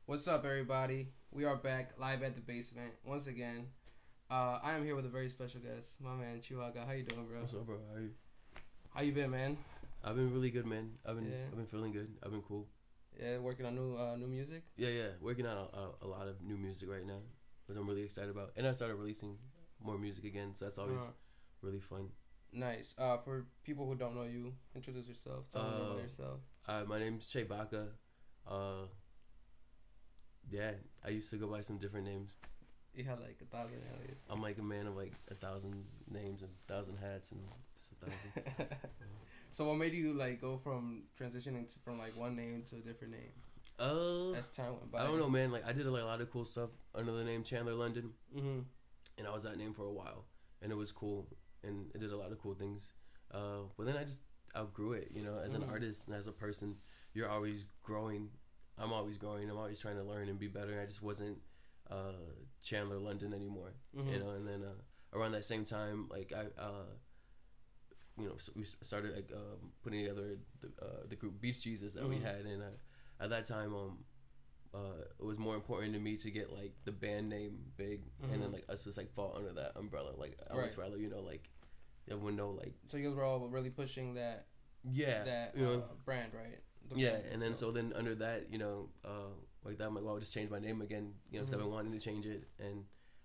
What's up, everybody? We are back live at the basement once again. I am here with a very special guest, my man Chebaka. How you doing, bro? What's up, bro? How you? How you been, man? I've been really good, man. Yeah, I've been feeling good. I've been cool. yeah, working on new music. Yeah. Working on a lot of new music right now, which I'm really excited about. And I started releasing more music again, so that's always Uh, really fun. nice. For people who don't know you, introduce yourself. Tell them more about yourself. My name's Chebaka. Uh, yeah, I used to go by some different names. You had like 1,000 alias. I'm like a man of like 1,000 names and 1,000 hats and just 1,000. So what made you like go from transitioning from like one name to a different name as time went by? I don't know, man. Like I did like, a lot of cool stuff under the name Chandler London, Mm-hmm. and I was that name for a while, and it was cool, and it did a lot of cool things. But then I just outgrew it. You know, as an artist and as a person, you're always growing. I'm always growing. I'm always trying to learn and be better. I just wasn't Chandler London anymore. You know, and then around that same time, like so we started like putting together the group Beach Jesus that we had, and at that time, it was more important to me to get like the band name big, and then like us just like fall under that umbrella. Like I would rather like everyone know like. So you guys were all really pushing that brand, right? Yeah, and then so then under that, like that, I'm like, well, I'll just change my name again, because I've been wanting to change it, and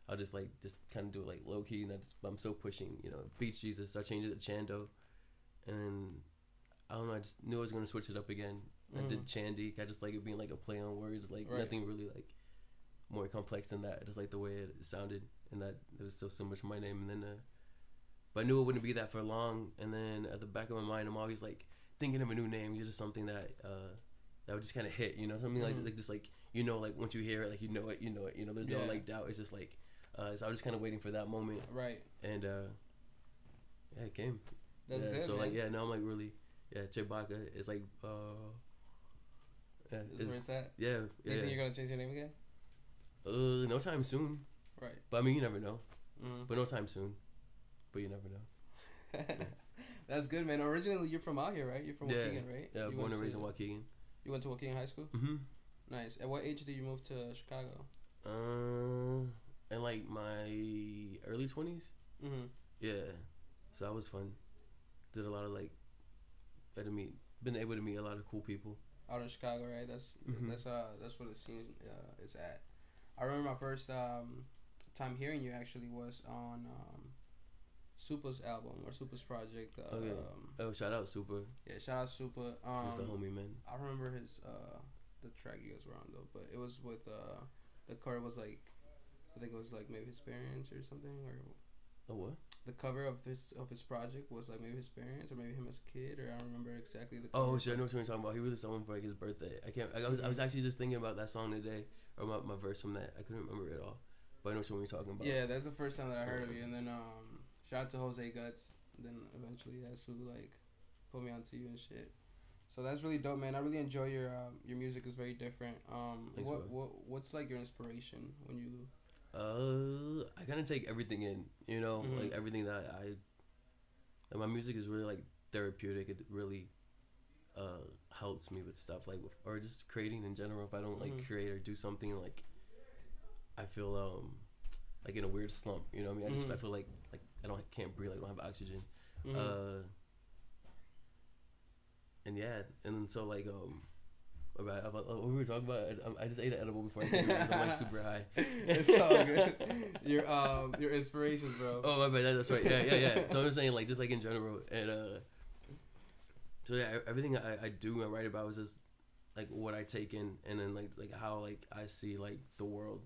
I'll just kind of do it like low key, and I'm still pushing, Beach Jesus. So I changed it to Chando, and I don't know, I just knew I was gonna switch it up again. I did Chandy. I just like it being like a play on words, like nothing really like more complex than that. Just like the way it sounded, and that it was still similar to my name, and then but I knew it wouldn't be that for long, and then at the back of my mind, I'm always like thinking of a new name, just something that that would just kind of hit, something like just like like once you hear it, like you know it, there's no like doubt. It's just like so I was just kind of waiting for that moment, right? And yeah, it came. That's good. So man. like now I'm like really Chebaka is like That's where it's at. Yeah. Do you think you're gonna change your name again? No time soon. Right. But I mean, you never know. But no time soon. But you never know. That's good, man. Originally, you're from out here, right? You're from Waukegan, right? Yeah, born and raised in Waukegan. You went to Waukegan High School? Mm-hmm. Nice. At what age did you move to Chicago? In like my early 20s. Mm-hmm. Yeah. So that was fun. Did a lot of like, been able to meet a lot of cool people. Out in Chicago, right? That's what the scene is at. I remember my first time hearing you actually was on Supa's album or Supa's project. Shout out Supa. Yeah, shout out Supa. He's the homie, man. I remember his the track you guys were on though, but it was with the cover was like, I think it was like maybe his parents or something, or Oh, what? the cover of his project was like maybe his parents or maybe him as a kid, or I don't remember exactly the cover. Oh shit, I know what you're talking about. He released someone for like his birthday. I was actually just thinking about that song today, or my verse from that. I couldn't remember it all, but I know what you're talking about. Yeah, that's the first time that I heard of you, and then shout out to Jose Guts. Then eventually that's who like put me onto you and shit. So that's really dope, man. I really enjoy your music. Is very different. Thanks, what's like your inspiration when you? I kind of take everything in, like everything that my music is really like therapeutic. It really helps me with stuff like or just creating in general. If I don't like create or do something, like I feel like in a weird slump. You know what I mean? I feel like I can't breathe. Like I don't have oxygen. And yeah, and then so like about what we were talking about. I just ate an edible before I came here, so I'm like super high. It's all good. Your inspirations, bro. Oh my bad, that's right. Yeah. So I'm just saying like just like in general, and so yeah, everything I do and write about is just like what I take in, and then like how like I see like the world.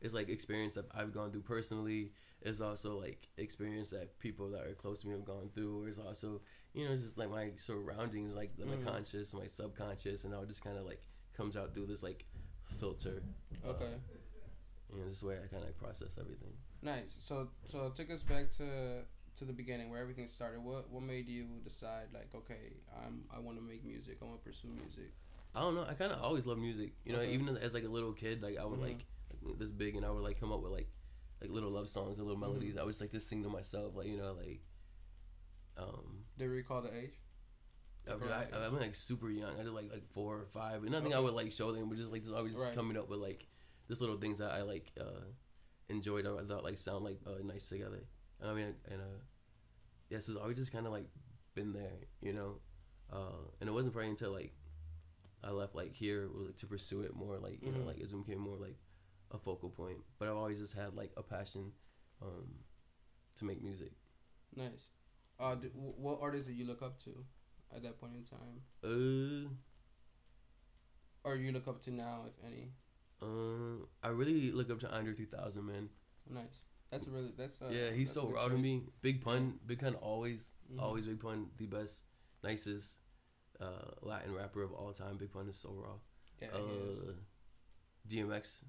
It's like experience that I've gone through personally. It's also like experience that people that are close to me have gone through. Or it's also it's just like my surroundings, like my conscious, my subconscious, and how it just kind of like comes out through this like filter. Okay. This is where I kind of like process everything. Nice. So take us back to the beginning where everything started. What made you decide like, okay, I want to make music. I want to pursue music. I don't know. I kind of always loved music. Even as like a little kid, like I would like this big, and I would like come up with like little love songs and little melodies. I would just like to sing to myself, like. Do you recall the age? I'm like super young. I did like 4 or 5. And nothing I would like show them, but just like just always just coming up with like just little things that I like enjoyed or I thought like sound like nice together. I mean, and yeah, so it's always just kind of like been there, you know. And it wasn't probably until like I left like here like, to pursue it more, like you know, like it became more like a focal point. But I've always just had like a passion to make music. Nice. What artists did you look up to at that point in time? Or you look up to now, if any? I really look up to Andre 3000, man. Nice. That's yeah, he's so raw to me. Big Pun, always Big Pun, the best, nicest Latin rapper of all time. Big Pun is so raw. Yeah, DMX.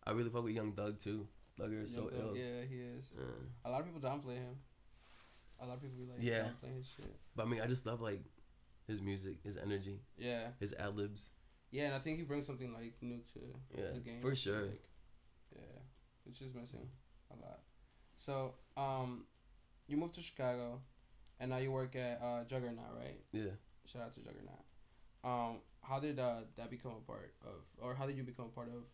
I really fuck with Young Thug too. Thugger is so ill. Yeah, he is. A lot of people downplay him. A lot of people be like downplay his shit. But I mean, I just love like his music, his energy. Yeah. His ad libs. Yeah, and I think he brings something like new to the game. For sure. Like, yeah, it's just missing a lot. So, you moved to Chicago, and now you work at Juggernaut, right? Yeah. Shout out to Juggernaut. How did that become a part of, or how did you become a part of?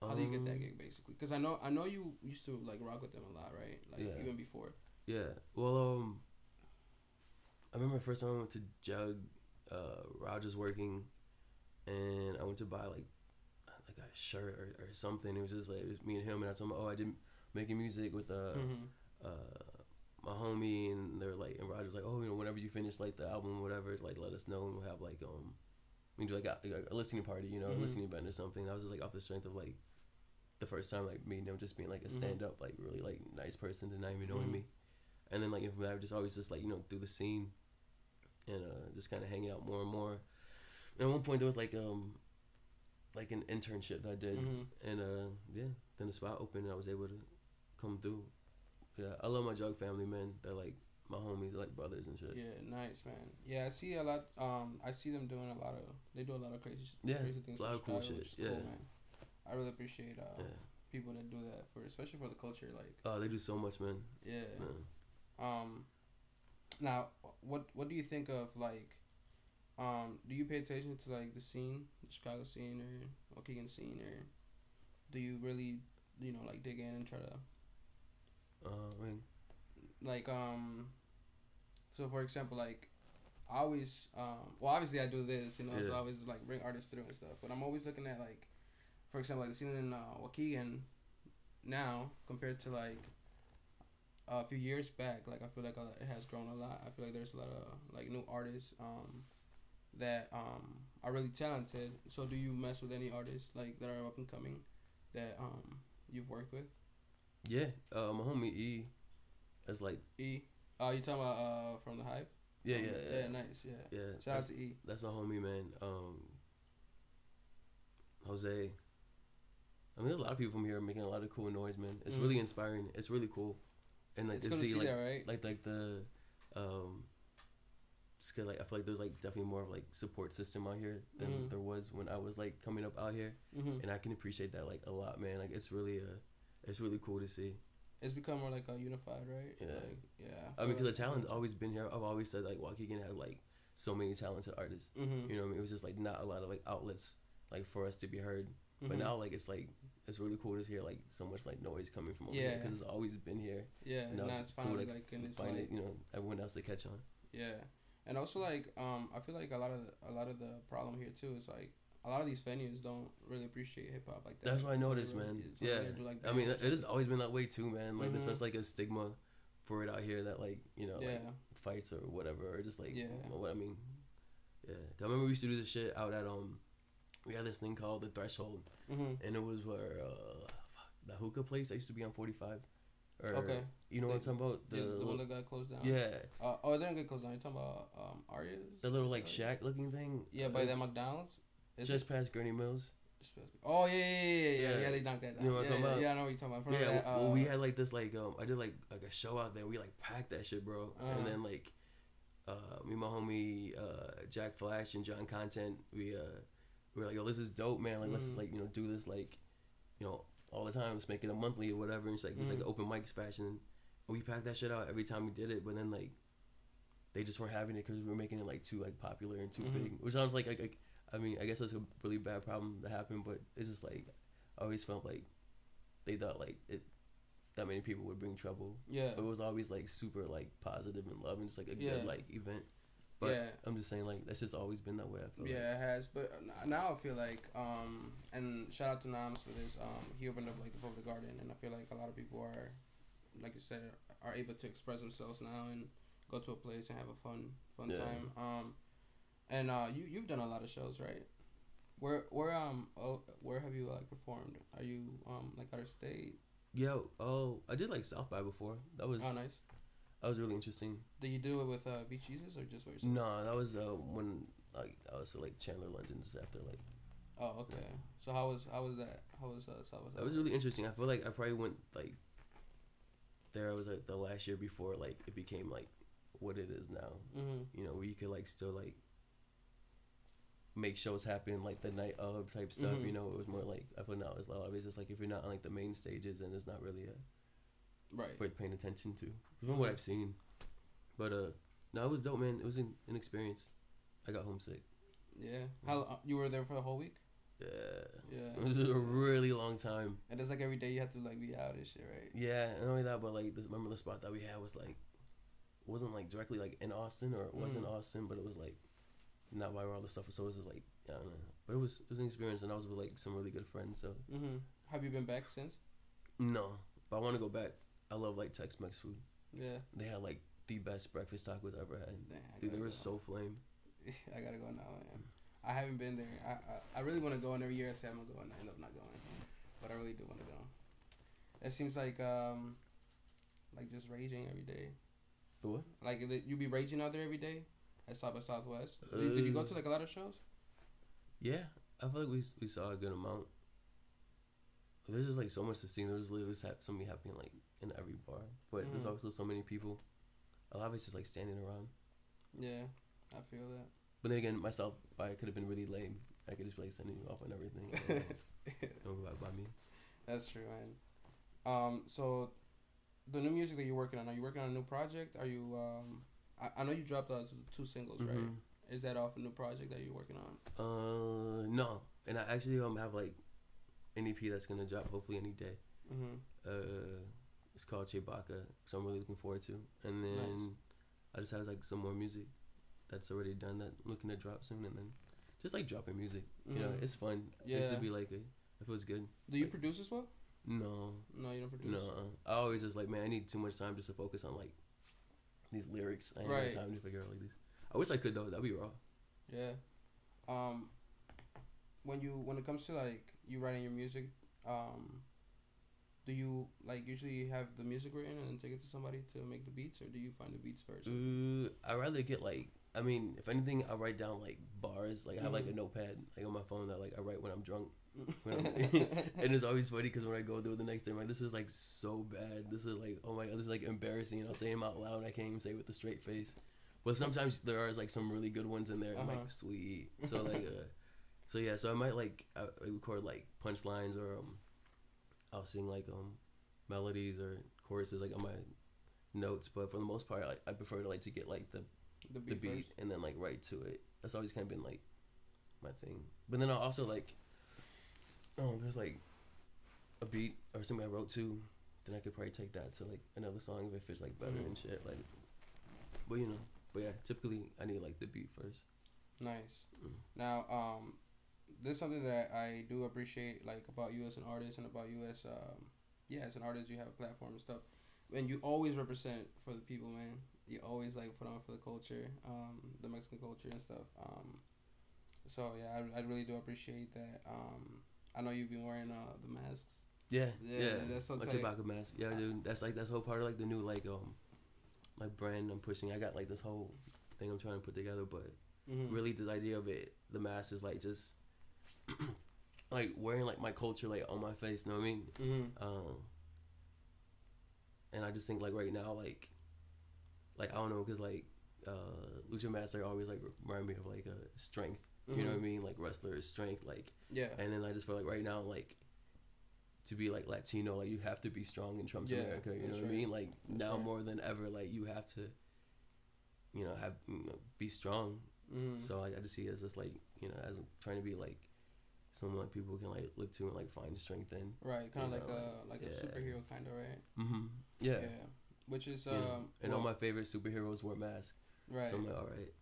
How did you get that gig, basically? Because I know you used to like rock with them a lot, right? Like even before. Yeah. Well, I remember the first time I went to Jug. Raj was working, and I went to buy like a shirt or something. It was just like it was me and him, and I told him, I did making music with my homie, and they were like, and Raj was like, whenever you finish like the album or whatever, like let us know, and we'll have like we can do like a listening party, you know, a listening event or something. I was just like off the strength of like the first time like meeting him, just being like a stand up, like really like nice person to not even knowing me, and then like from that, just always just like through the scene, and just kind of hanging out more and more. And at one point there was like an internship that I did, and then the spot opened and I was able to come through. Yeah, I love my Jug family, man. They're like my homies, like brothers and shit. Yeah, nice, man. Yeah, I see a lot. I see them doing they do a lot of crazy things. A lot of cool shit. Yeah, cool, man. I really appreciate people that do that especially for the culture. Like, they do so much, man. Yeah. Now, what do you think of like? Do you pay attention to like the scene, the Chicago scene or Waukegan scene, or do you really, like dig in and try to? So for example, like, I always, obviously I do this, so I always like bring artists through and stuff, but I'm always looking at like, for example, like the scene in Waukegan now compared to like a few years back. Like I feel like it has grown a lot. I feel like there's a lot of like new artists that are really talented. So do you mess with any artists like that are up and coming that you've worked with? Yeah, my homie E, is like E. Oh, you talking about from the Hype? Yeah. Nice. Yeah. Shout out to E. That's a homie, man. Jose. I mean, there's a lot of people from here making a lot of cool noise, man. It's really inspiring. It's really cool, and like it's to cool see to like that, right? like the just cause like I feel like there's like definitely more of like support system out here than there was when I was like coming up out here, and I can appreciate that like a lot, man. Like it's really cool to see. It's become more like a unified, right? Yeah. Like, yeah. I mean, because the talent's always been here. I've always said like Waukegan had like so many talented artists. You know what I mean? It was just like not a lot of like outlets like for us to be heard. But now like it's really cool to hear like so much like noise coming from over here because it's always been here. Yeah. Now it's finally cool, like and it's find like it, everyone else to catch on. Yeah, and also like I feel like a lot of the problem here too is like a lot of these venues don't really appreciate hip hop like that. That's what I noticed, man. Yeah, like I mean, it has always been that way too, man. Like there's such like a stigma for it out here that like like fights or whatever, or just like what I mean. Yeah, I remember we used to do this shit out at we had this thing called the Threshold, and it was where the hookah place that used to be on 45. Or, you know what I'm talking about? The one that got closed down. Yeah. It didn't get closed down. You're talking about Arya's? The little like shack looking thing. Yeah, by that McDonald's. Just past Gurney Mills. Oh yeah. They knocked that down. You know what I'm talking about? Yeah, I know what you're talking about. Yeah, that, we had like this like I did like a show out there. We like packed that shit, bro. And then like me and my homie Jack Flash and John Content, we were like, yo, this is dope, man. Like let's just like do this like all the time. Let's make it a monthly or whatever. And it's like it's like an open mic fashion. And we packed that shit out every time we did it. But then like they just weren't having it because we were making it like too like popular and too big, which sounds like I mean, I guess that's a really bad problem to happen, but it's just like I always felt like they thought like it that many people would bring trouble. Yeah. But it was always like super like positive and love and just like a good like event. But I'm just saying like that's just always been that way. I feel. Yeah, it has. But now I feel like and shout out to Nams for this. He opened up like the Public Garden, and I feel like a lot of people are, like you said, are able to express themselves now and go to a place and have a fun time. And you've done a lot of shows, right? Where have you like performed? Are you like Understate? Yeah. I did like South by before. That was nice. That was really interesting. Did you do it with Beach Jesus or just by yourself? No, that was when like I was like Chandler London just after like. Oh, okay. So how was that? How was South? That was really interesting. I feel like I probably went like. There was like the last year before like it became like what it is now. You know, where you could like still like make shows happen like the night of type stuff. You know, it was more like I feel now it's a lot of it's just like if you're not on like the main stages and it's not really worth paying attention to from what I've seen. But no, it was dope, man. It was an experience. I got homesick. Yeah. How you were there for the whole week? Yeah. It was a really long time. And it's like every day you have to like be out and shit, right? Yeah, and not only that, but like remember the spot that we had was like wasn't like directly like in Austin or it was in Austin, but it was like not where all the stuff was. So it was just like I don't know, but it was an experience, and I was with like some really good friends. So have you been back since? No, but I want to go back. I love like Tex-Mex food. Yeah, they had like the best breakfast tacos I ever had. Dude, they were so flame. I gotta go now, man. I haven't been there. I really want to go, and every year I say I'm gonna go, and I end up not going. But I really do want to go. It seems like just raging every day. The what? Like you be raging out there every day at South by Southwest. Did you go to like a lot of shows? Yeah, I feel like we saw a good amount. There's just like so much to see. There's literally something happening like in every bar, but there's also so many people. A lot of it's just like standing around. Yeah, I feel that. But then again, myself, I could have been really lame. I could just like sending you off and everything. Don't go out by me. That's true, man. So the new music that you're working on, are you working on a new project? Are you I know you dropped 2 singles, right? Is that off a new project that you're working on? No. And I actually have like an EP that's gonna drop hopefully any day. It's called Chebaka, so I'm really looking forward to. And then I just have like some more music that's already done that I'm looking to drop soon, and then just like dropping music. You know, it's fun. Yeah. It should be like it feels good. Do you produce as well? No. No, you don't produce? No. I always just like, man, I need too much time just to focus on like these lyrics. I ain't got time to figure out like these. I wish I could though. That'd be raw. Yeah. When it comes to like you writing your music, do you like usually have the music written and then take it to somebody to make the beats, or do you find the beats first? I rather get like, I mean, if anything, I write down like bars. Like I have like a notepad like on my phone that like I write when I'm drunk. And it's always funny because when I go through it the next day, I'm like, this is like so bad. This is like, oh my god, this is like embarrassing. And I'll say them out loud and I can't even say it with a straight face. But sometimes there are like some really good ones in there. I'm like, sweet. So like, so I might like I record like punchlines, or I'll sing like melodies or choruses like on my notes. But for the most part, I prefer to like to get like the beat and then like write to it. That's always kind of been like my thing. But then I'll also like, there's like a beat or something I wrote to, then I could probably take that to like another song if it's like better and shit. Like, but you know, but yeah, typically I need like the beat first. Nice. Now, there's something that I do appreciate like about you as an artist and about you as as an artist, you have a platform and stuff, and you always represent for the people, man. You always like put on for the culture, the Mexican culture and stuff. So yeah, I really do appreciate that. I know you've been wearing the masks. Yeah. That's so like tight. Chebaka mask. Yeah, dude. That's whole part of like the new like brand I'm pushing. I got like this whole thing I'm trying to put together, but really this idea of it, the mask is like just like wearing like my culture like on my face. You know what I mean? And I just think like right now like I don't know, cause like lucha masks are always like remind me of like strength. You know what I mean? Like wrestler strength, like And then I just feel like right now, like to be like Latino, like you have to be strong in Trump's America. You know what I mean? Like that's now more than ever, like you have to have be strong. Mm. So I just see it as just like as trying to be like someone like people can like look to and like find strength in. Right, kind of like a superhero kind of, right? Mm-hmm. Yeah. Which is and all my favorite superheroes wear masks. Right. So I'm like, all right.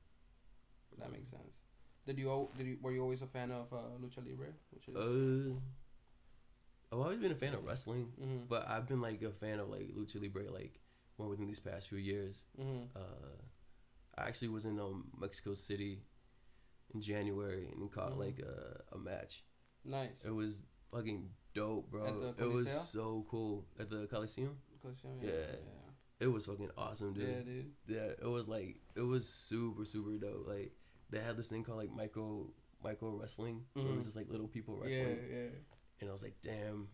That makes sense. Were you always a fan of lucha libre? Which is I've always been a fan of wrestling, mm-hmm. but I've been like a fan of like lucha libre like more within these past few years. Mm-hmm. I actually was in Mexico City in January and caught mm-hmm. like a match. Nice. It was fucking dope, bro. At the it was so cool at the Coliseum. Yeah. It was fucking awesome, dude. Yeah, dude. Yeah, it was super super dope. Like they had this thing called like micro wrestling. Mm-hmm. Where it was just like little people wrestling. Yeah. And I was like, damn.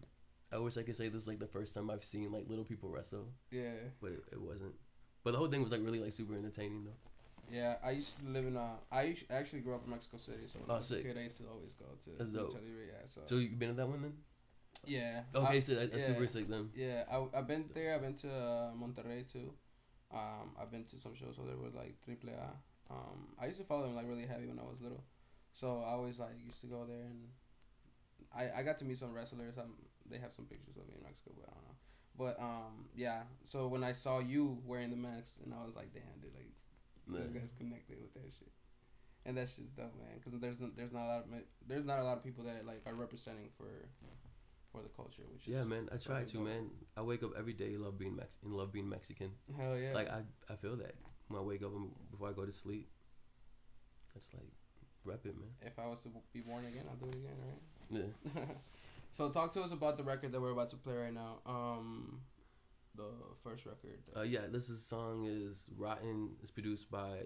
I wish I could say this is like the first time I've seen like little people wrestle. Yeah. But it wasn't. But the whole thing was like really like super entertaining though. Yeah, I used to live in I actually grew up in Mexico City, so when I was a kid I used to always go to That's dope. Yeah, so you been to that one then? Yeah. Okay, so that's super sick then. Yeah, I've been there. I've been to Monterrey too. I've been to some shows over there with like AAA. I used to follow them like really heavy when I was little, so I always like used to go there, and I got to meet some wrestlers. They have some pictures of me in Mexico, but I don't know. But yeah, so when I saw you wearing the mask, and I was like, damn, dude, like these guys connected with that shit, and that's just dope, man. Because there's not a lot of people that like are representing for the culture, which is man. I try to, man. I wake up every day love being Mexican. Hell yeah. Like I feel that when I wake up and before I go to sleep. That's like rep it, man. If I was to be born again, I'll do it again, right? Yeah. So talk to us about the record that we're about to play right now. The first record. This song is Rotten. It's produced by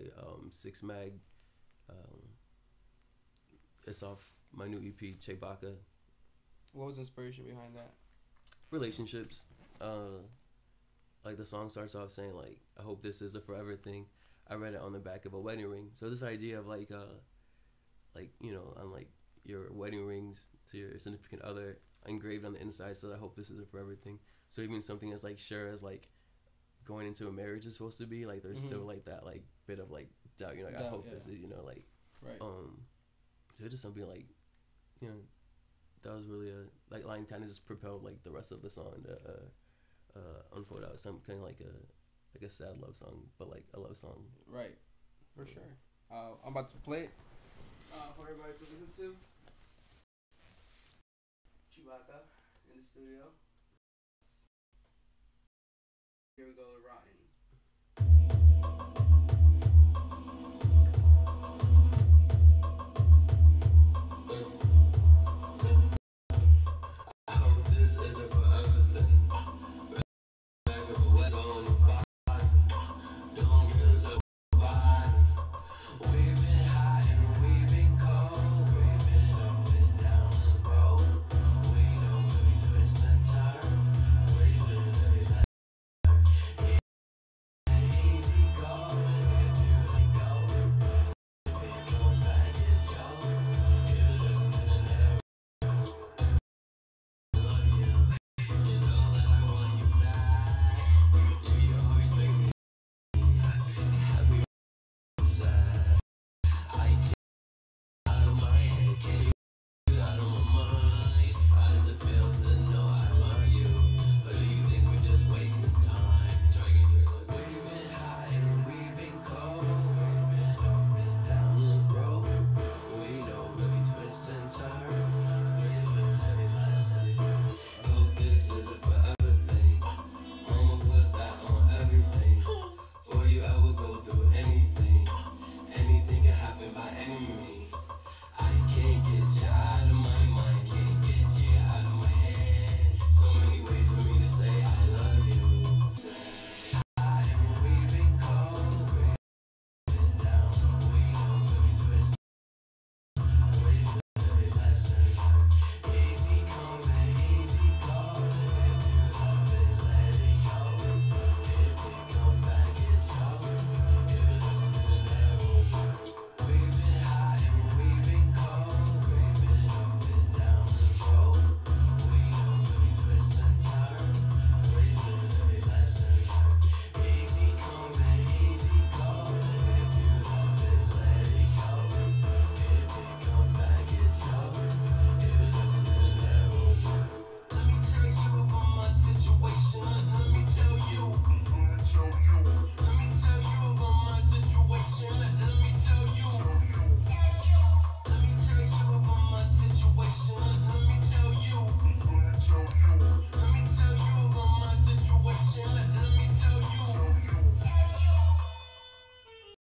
6 Mag. It's off my new EP, Chebaka. What was the inspiration behind that? Relationships. Like the song starts off saying like, I hope this is a forever thing. I read it on the back of a wedding ring. So this idea of like on like your wedding rings to your significant other engraved on the inside. So I hope this is a forever thing. So even something as like sure as like going into a marriage is supposed to be, like there's still like that like bit of like doubt. Like I hope this is like right. It's just something like that was really a like line kind of just propelled like the rest of the song to unfold out. Some kind of like a sad love song, but like a love song. Right, for sure. I'm about to play it for everybody to listen to. Chewbacca in the studio. Here we go, Rotten.